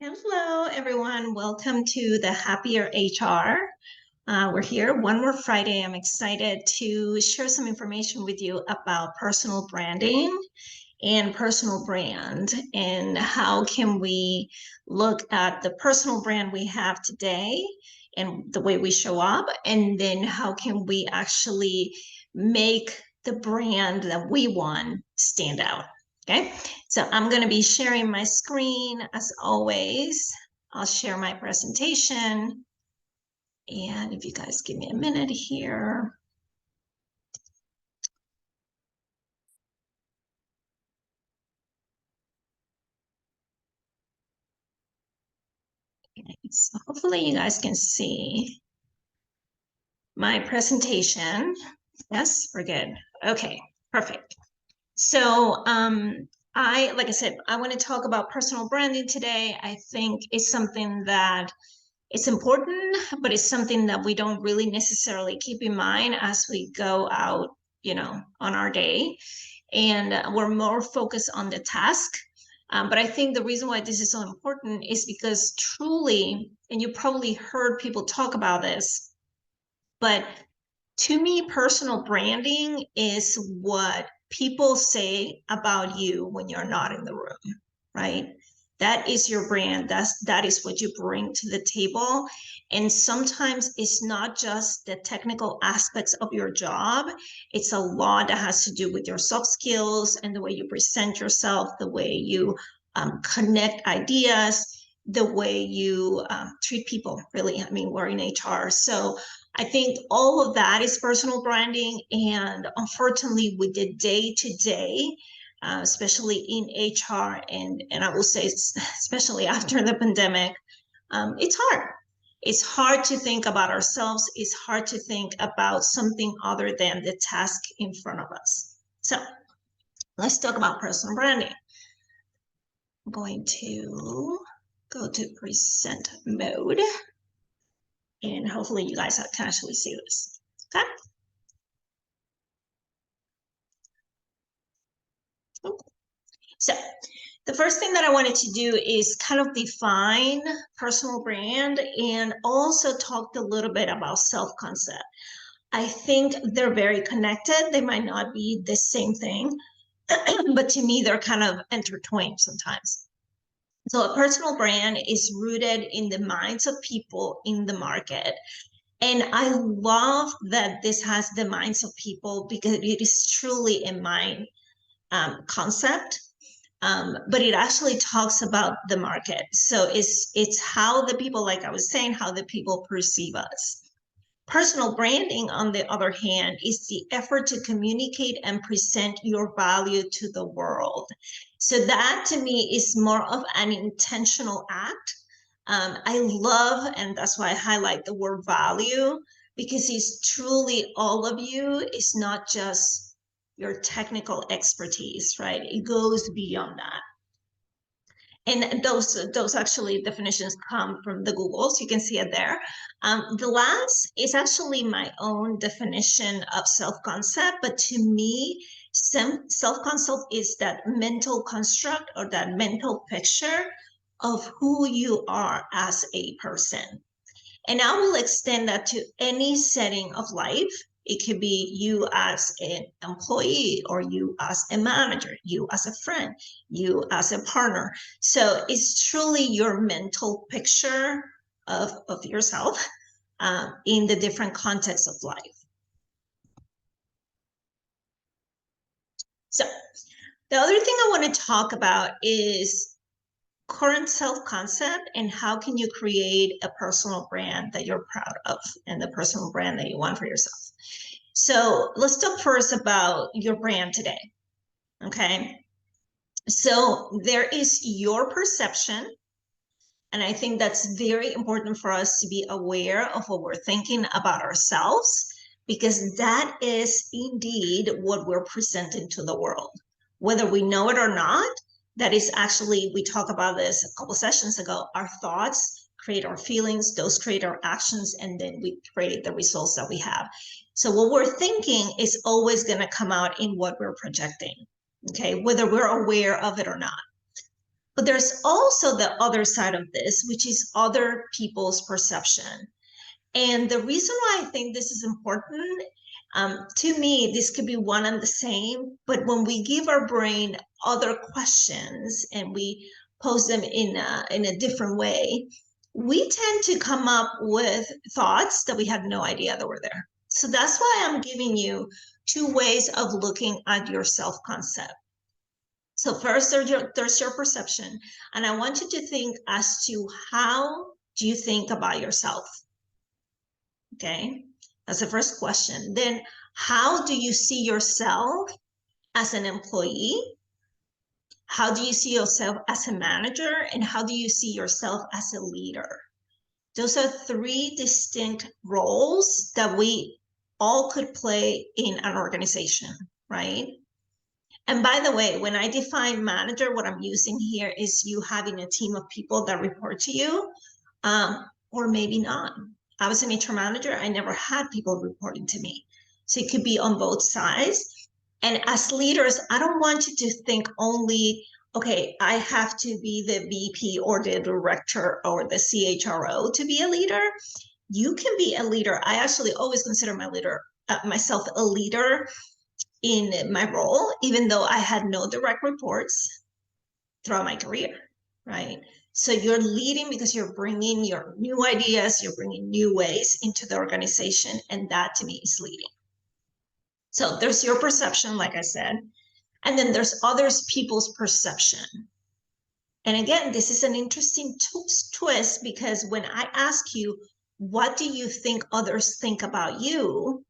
Hello, everyone. Welcome to the Happier HR. We're here one more Friday. I'm excited to share some information with you about personal branding and personal brand and how can we look at the personal brand we have today and the way we show up, and then how can we actually make the brand that we want stand out. Okay, so I'm going to be sharing my screen as always. I'll share my presentation, and if you guys give me a minute here. Okay, so hopefully you guys can see my presentation. Yes, we're good. Okay, perfect. So like I said, I want to talk about personal branding today. I think it's something that it's important, but it's something that we don't really necessarily keep in mind as we go out, on our day. And we're more focused on the task. But I think the reason why this is so important is because truly, and you probably heard people talk about this, but to me, personal branding is what people say about you when you're not in the room, right? That is your brand. That is what you bring to the table. And sometimes it's not just the technical aspects of your job. It's a lot that has to do with your soft skills and the way you present yourself, the way you connect ideas, the way you treat people, really. I mean, we're in HR. So I think all of that is personal branding. And unfortunately, with the day-to-day, especially in HR, and I will say especially after the pandemic, it's hard. It's hard to think about ourselves. It's hard to think about something other than the task in front of us. So let's talk about personal branding. I'm going to go to present mode, and hopefully you guys can actually see this. Okay. So the first thing that I wanted to do is kind of define personal brand and also talk a little bit about self-concept. I think they're very connected. They might not be the same thing, but to me, they're kind of intertwined sometimes. So a personal brand is rooted in the minds of people in the market. And I love that this has the minds of people because it is truly a mind concept. But it actually talks about the market. So it's how the people, like I was saying, how the people perceive us. Personal branding, on the other hand, is the effort to communicate and present your value to the world. So that to me is more of an intentional act. I love, and that's why I highlight the word value, because it's truly all of you. It's not just your technical expertise, right? It goes beyond that. And those actually definitions come from the Google, so you can see it there. The last is actually my own definition of self-concept, but to me, self-concept is that mental construct or that mental picture of who you are as a person. And I will extend that to any setting of life. It could be you as an employee, or you as a manager, you as a friend, you as a partner. So it's truly your mental picture of yourself in the different contexts of life. So the other thing I want to talk about is current self-concept and how can you create a personal brand that you're proud of and the personal brand that you want for yourself. So let's talk first about your brand today. Okay. So there is your perception. And I think that's very important for us to be aware of what we're thinking about ourselves, because that is indeed what we're presenting to the world. Whether we know it or not, that is actually, we talked about this a couple sessions ago, our thoughts create our feelings, those create our actions, and then we create the results that we have. So what we're thinking is always going to come out in what we're projecting, okay, whether we're aware of it or not. But there's also the other side of this, which is other people's perception. And the reason why I think this is important, to me, this could be one and the same, but when we give our brain other questions and we pose them in a different way, we tend to come up with thoughts that we had no idea that were there. So that's why I'm giving you two ways of looking at your self-concept. So first, there's your perception, and I want you to think as to how do you think about yourself? Okay, that's the first question. Then, how do you see yourself as an employee? How do you see yourself as a manager? And how do you see yourself as a leader? Those are three distinct roles that we all could play in an organization, right? And by the way, when I define manager, what I'm using here is you having a team of people that report to you, or maybe not. I was an HR manager. I never had people reporting to me. So it could be on both sides. And as leaders, I don't want you to think only, okay, I have to be the VP or the director or the CHRO to be a leader. You can be a leader. I actually always consider myself a leader in my role, even though I had no direct reports throughout my career, right? So you're leading because you're bringing your new ideas, you're bringing new ways into the organization, and that to me is leading. So there's your perception, like I said, and then there's others people's perception. And again, this is an interesting twist because when I ask you, what do you think others think about you?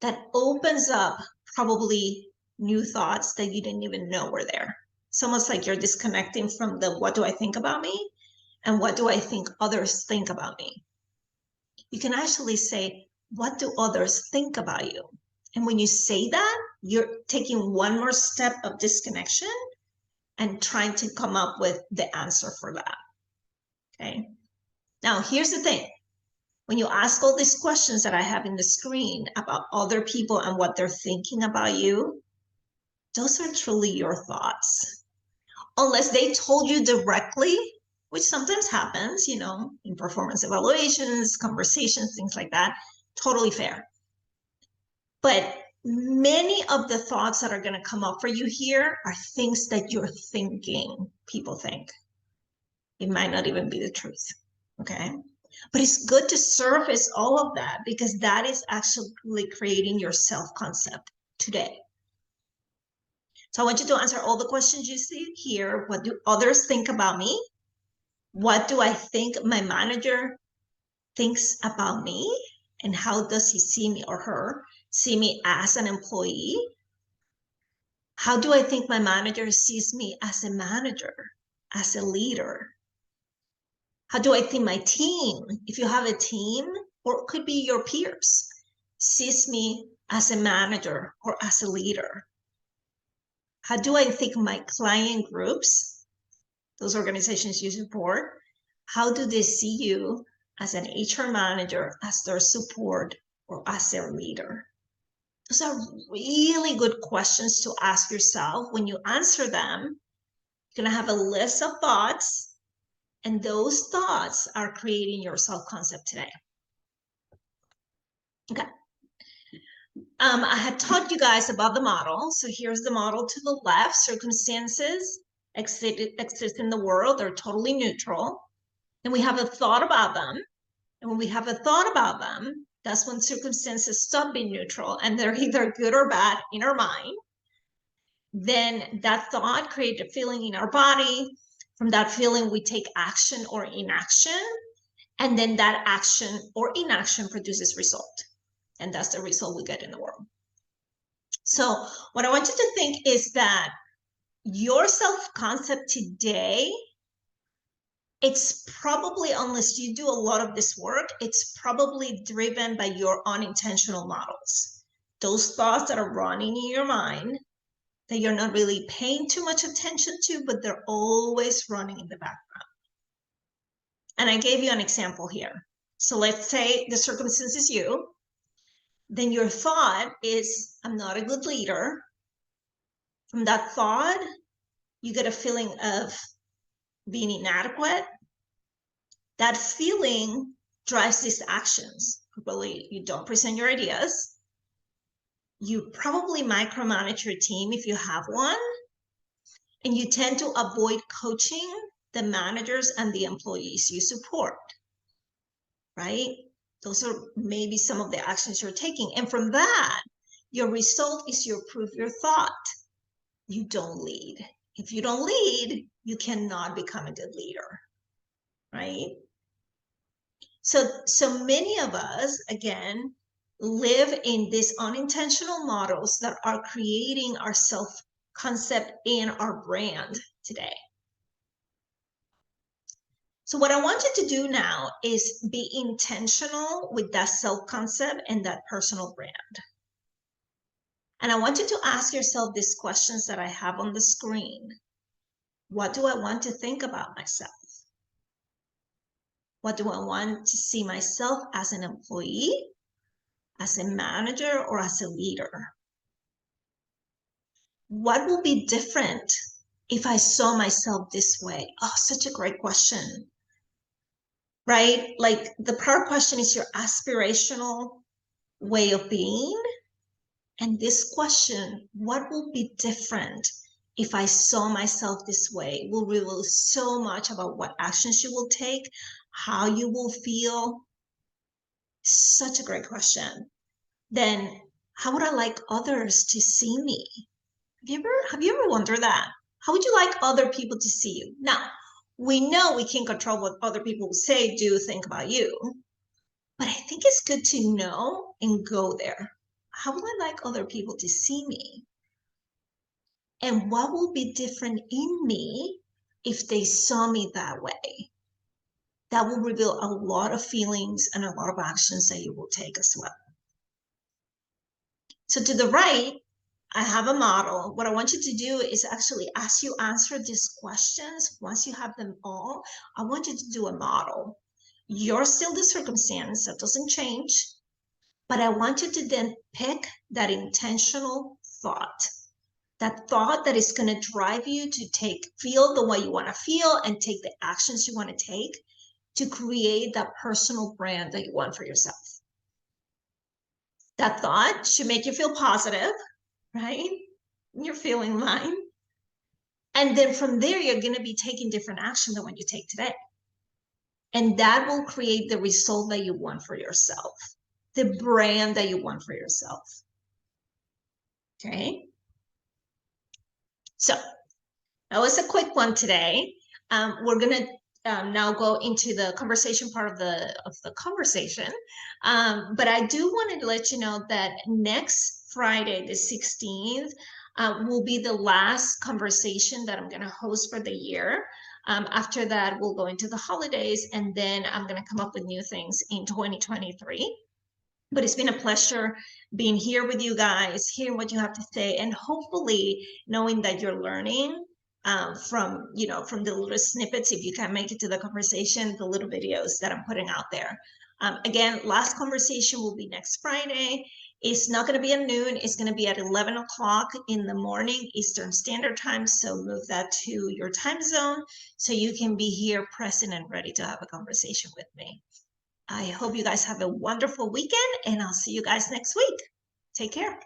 That opens up probably new thoughts that you didn't even know were there. It's almost like you're disconnecting from the what do I think about me and what do I think others think about me. You can actually say, what do others think about you? And when you say that, you're taking one more step of disconnection and trying to come up with the answer for that. Okay. Now, here's the thing. When you ask all these questions that I have in the screen about other people and what they're thinking about you, those are truly your thoughts. Unless they told you directly, which sometimes happens, in performance evaluations, conversations, things like that, totally fair. But many of the thoughts that are going to come up for you here are things that you're thinking people think. It might not even be the truth, okay? But it's good to surface all of that because that is actually creating your self-concept today. So I want you to answer all the questions you see here. What do others think about me? What do I think my manager thinks about me? And how does he see me or her see me as an employee? How do I think my manager sees me as a manager, as a leader? How do I think my team, if you have a team, or it could be your peers, sees me as a manager or as a leader? How do I think my client groups, those organizations you support, how do they see you as an HR manager, as their support, or as their leader? Those are really good questions to ask yourself. When you answer them, you're going to have a list of thoughts, and those thoughts are creating your self-concept today. Okay. I had taught you guys about the model. So here's the model to the left. Circumstances exist in the world. They're totally neutral. And we have a thought about them. And when we have a thought about them, that's when circumstances stop being neutral and they're either good or bad in our mind. Then that thought creates a feeling in our body. From that feeling, we take action or inaction. And then that action or inaction produces result. And that's the result we get in the world. So what I want you to think is that your self-concept today, it's probably, unless you do a lot of this work, it's probably driven by your unintentional models. Those thoughts that are running in your mind that you're not really paying too much attention to, but they're always running in the background. And I gave you an example here. So let's say the circumstance is you. Then your thought is, I'm not a good leader. From that thought, you get a feeling of being inadequate, that feeling drives these actions. Probably you don't present your ideas. You probably micromanage your team if you have one, and you tend to avoid coaching the managers and the employees you support, right? Those are maybe some of the actions you're taking. And from that, your result is you approve your thought. You don't lead. If you don't lead, you cannot become a good leader, right? So many of us, again, live in these unintentional models that are creating our self-concept and our brand today. So what I want you to do now is be intentional with that self-concept and that personal brand. And I want you to ask yourself these questions that I have on the screen. What do I want to think about myself? What do I want to see myself as an employee, as a manager, or as a leader? What will be different if I saw myself this way? Oh, such a great question, right? Like the prior question is your aspirational way of being. And this question, what will be different if I saw myself this way, will reveal so much about what actions you will take, how you will feel. Such a great question. Then how would I like others to see me? Have you ever wondered that? How would you like other people to see you? Now, we know we can't control what other people say, do, think about you, but I think it's good to know and go there. How would I like other people to see me? And what will be different in me if they saw me that way? That will reveal a lot of feelings and a lot of actions that you will take as well. So to the right, I have a model. What I want you to do is actually, as you answer these questions, once you have them all, I want you to do a model. You're still the circumstance, that doesn't change, but I want you to then pick that intentional thought, that thought that is going to drive you to feel the way you want to feel and take the actions you want to take to create that personal brand that you want for yourself. That thought should make you feel positive, right? You're feeling mine. And then from there, you're going to be taking different action than what you take today. And that will create the result that you want for yourself, the brand that you want for yourself. Okay. So that was a quick one today. We're going to now go into the conversation part of the conversation. But I do want to let you know that next Friday, the 16th, will be the last conversation that I'm going to host for the year. After that, we'll go into the holidays, and then I'm going to come up with new things in 2023. But it's been a pleasure being here with you guys, hearing what you have to say, and hopefully knowing that you're learning from the little snippets, if you can't make it to the conversation, the little videos that I'm putting out there. Again, last conversation will be next Friday. It's not going to be at noon. It's going to be at 11 o'clock in the morning, Eastern Standard Time. So move that to your time zone so you can be here present and ready to have a conversation with me. I hope you guys have a wonderful weekend, and I'll see you guys next week. Take care.